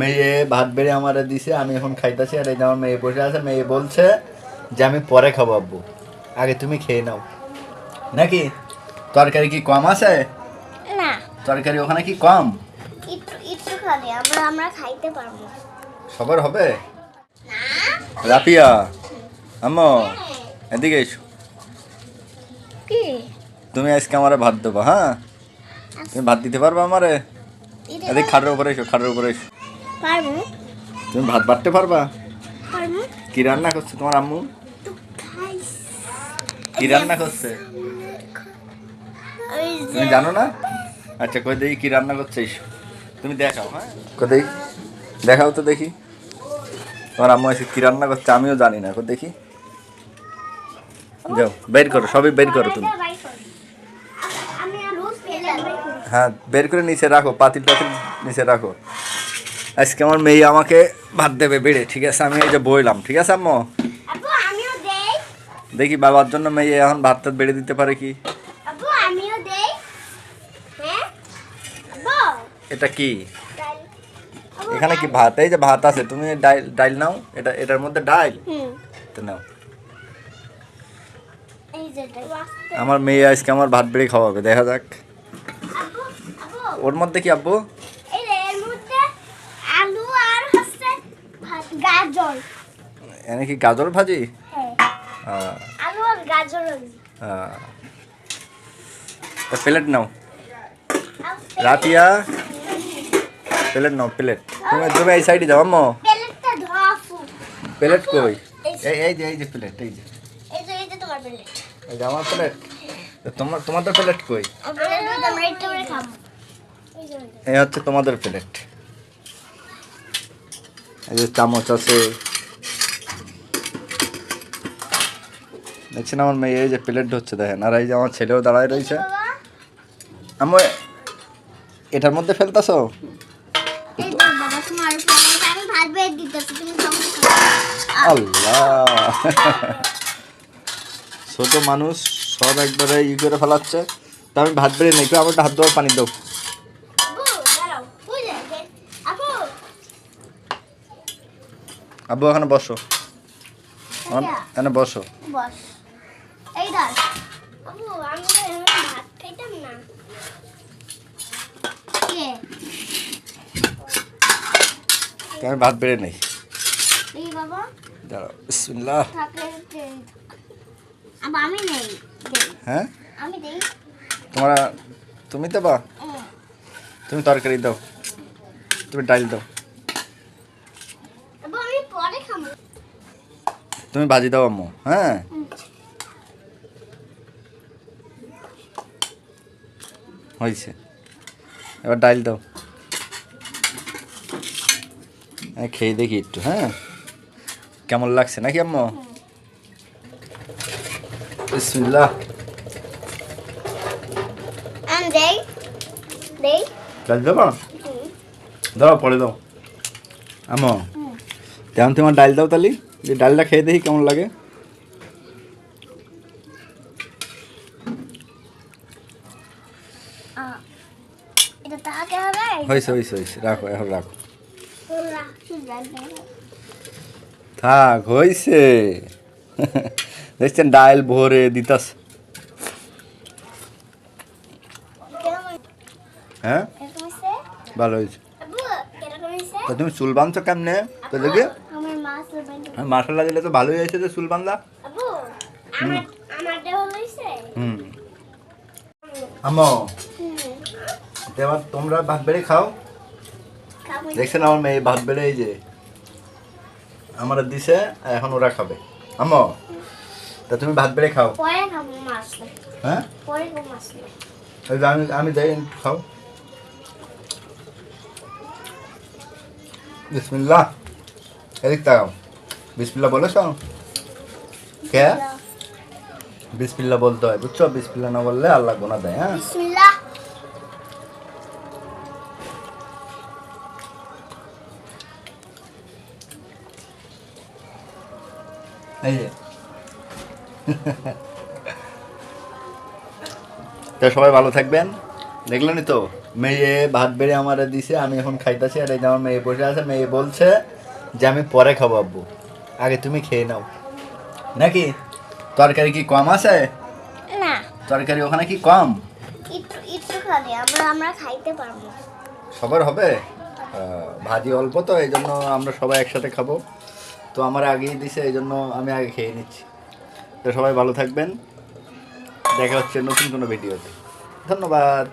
মেয়ে ভাত বেড়ে আমার দিছে, আমি এখন খাইতেছি। আর এই যে আমার মেয়ে বসে আছে, মেয়ে বলছে যে আমি পরে খাবো আব্বু, আগে তুমি খেয়ে নাও। নাকি তরকারি কি কম আছে? না, তরকারি ওখানে কি কম? একটু একটু খাবে, আমরা খাইতে পারবো। সবার হবে? রাফিয়া আম্মু এদিকে এসো। কি তুমি আজকে আমারে ভাত দেবো, হ্যাঁ? তুমি ভাত দিতে পারবে আমারে? এদিকে খাটের উপরে এসো, খাটের উপরে এসো। পারবো। তুমি ভাত বাড়তে পারবা? পারবো। কি রান্না করছে তোমার আম্মু? কি রান্না করছে তুমি জানো না? আচ্ছা কই দেখি কি রান্না করছে, এসো তুমি দেখাও। হ্যাঁ কই দেখি, দেখাও তো দেখি তোমার আম্মু এসে কি রান্না করছে। আমিও জানি না, কই দেখি। যাও বের করো, সবই বের করো তুমি। হ্যাঁ বের করে নিচে রাখো, পাতিল টাতিল নিচে রাখো। আজকে আমার মেয়ে আমাকে ভাত দেবে বেড়ে, ঠিক আছে? আমি এই যে বইলাম, ঠিক আছে আম্মু? দেখি বাবার জন্য মেয়ে এখন ভাত টাত বেড়ে দিতে পারে কি। এটা কি? এখানে কি ভাত? এই যে ভাত আছে, তুমি ডাইল নাও। এটার মধ্যে ডাইল তো নাও। আমার মেয়ে আজকে আমার ভাত বেড়ে খাওয়াবে, দেখা যাক। ওর মধ্যে কি আব্বু? গাজর। এনে কি গাজর ভাজি? আলু আর গাজর। প্লেট নাও রাতিয়া, প্লেট নাও, প্লেট। তুমি এই সাইডে যাও আম্মু। প্লেটটা ধোয়াফু। প্লেট কই? এই যে প্লেট, এই যে এই যে তোমার প্লেট। এই যে আমার প্লেট। তোমাদের প্লেট কই? আমরা একটু করে খাবো। এই হচ্ছে তোমাদের প্লেট। এই যে চামচ আছে, দেখছেন আমার মেয়ে এই যে প্লেট হচ্ছে, দেখেন। আর এই যে আমার ছেলেও দাঁড়ায় রয়েছে। আমি এটার মধ্যে ফেলতেছো? এই তো বাবা তোমার প্লেট, আমি ভাত বেড়ে দিতেছি, তুমি চামচ আল্লাহ, ছোট মানুষ সব একবারে ই করে ফেলাচ্ছে। তা আমি ভাত বেড়ে নেই, আমার হাত দেওয়ার পানি দাও। আব্বু এখানে বসো, এখানে বসো। বস। এই ধর। আব্বু আমি ভাত খাইতাম না। কে? আমি ভাত বেড়ে নেই। এই বাবা। দাঁড়াও, বিসমিল্লাহ। থাকলে আব্বা আমি নেই। হ্যাঁ আমি দেই। তুমি দেবা? তুমি তরকারি দাও, তুমি ডাল দাও, আব্বু আমি পরে খাবো। তুমি ভাজি দাও আম্মু। হ্যাঁ হয়েছে, এবার ডাল দাও। হ্যাঁ খেয়ে দেখি একটু, হ্যাঁ কেমন লাগছে নাকি আম্মু? বিসমিল্লাহ। দেই দেই। ডাল দেবো? দাও পরে দাও আম্মু। তেমন তোমার ডাল দাও তাহলে, যে ডালটা খেয়ে দেখি কেমন লাগে। এটা তাকে হবে। হয়েছে, রাখো এখন রাখো। থাক হয়েছে। দেখছেন ডাল ভরে দিতাস। হ্যাঁ ভালো হয়েছে। তা তুমি চুল বাঁধছো কেমনে? তো দেখি মাসাল্লা দিলে তো ভালোই হয়েছে যে চুল বাঁধা। আম্মু এবার তোমরা ভাত বেড়ে খাও। দেখছেন আমার মেয়ে ভাত বেড়ে এই যে আমার দিছে, এখন ওরা খাবে। আম্মু তা তুমি ভাত বেড়ে খাও। হ্যাঁ আমি যাই, খাও। বিসমিল্লাহ। এদিক তাকাও, বিসমিল্লাহ বলেছ? কে? বিসমিল্লাহ বলতে হয়, বুঝছো? বিসমিল্লাহ না বললে আল্লাহ গোনা দেয়। হ্যাঁ এই যে তা সবাই ভালো থাকবেন, দেখলেনই তো। মেয়ে ভাত বেড়ে আমার দিছে, আমি এখন খাইতেছি। আর এই যে আমার মেয়ে বসে আছে, মেয়ে বলছে যে আমি পরে খাবো আব্বু, আগে তুমি খেয়ে নাও। নাকি তরকারি কি কম আছে? না, তরকারি ওখানে কি কম? একটু একটু খালি আমরা খাইতে পারবো। সবার হবে? ভাজি অল্প তো, এই জন্য আমরা সবাই একসাথে খাবো। তো আমার আগেই দিছে, এই জন্য আমি আগে খেয়ে নিচ্ছি। তো সবাই ভালো থাকবেন, দেখা হচ্ছে নতুন কোনো ভিডিওতে। ধন্যবাদ।